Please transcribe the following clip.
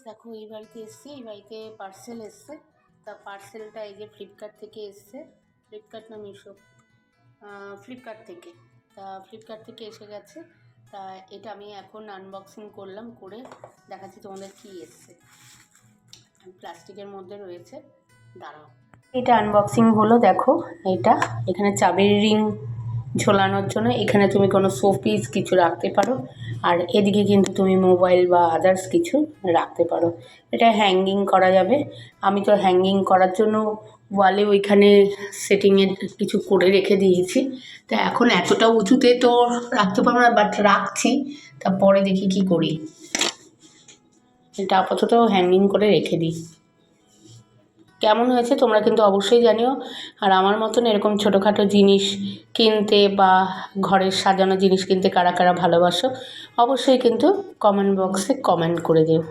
দেখো এই বাড়িতে এসেছি, এই বাড়িতে পার্সেল এসছে। তা পার্সেলটা এই যে ফ্লিপকার্ট থেকে এসছে, ফ্লিপকার্ট না মিশো, ফ্লিপকার্ট থেকে। তা ফ্লিপকার্ট থেকে এসে গেছে। তা এটা আমি এখন আনবক্সিং করলাম, করে দেখাচ্ছি তোমাদের কী এসছে। প্লাস্টিকের মধ্যে রয়েছে, দাঁড়াও। এটা আনবক্সিং হলো, দেখো এটা এখানে চাবির রিং ঝোলানোর জন্য, এখানে তুমি কোনো শোপিস কিছু রাখতে পারো, আর এদিকে কিন্তু তুমি মোবাইল বা আদার্স কিছু রাখতে পারো। এটা হ্যাঙ্গিং করা যাবে। আমি তো হ্যাঙ্গিং করার জন্য ওয়ালে ওইখানে সেটিংয়ের কিছু করে রেখে দিয়েছি। তা এখন এতটা উঁচুতে তো রাখতে পারবো না, বাট রাখছি। তারপরে দেখি কি করি। এটা আপাতত হ্যাঙ্গিং করে রেখে দিই। কেমন হয়েছে তোমরা কিন্তু অবশ্যই জানিও। আর আমার মতন এরকম ছোটোখাটো জিনিস কিনতে বা ঘরের সাজানো জিনিস কিনতে কারা কারা ভালোবাসো, অবশ্যই কিন্তু কমেন্ট বক্সে কমেন্ট করে দিও।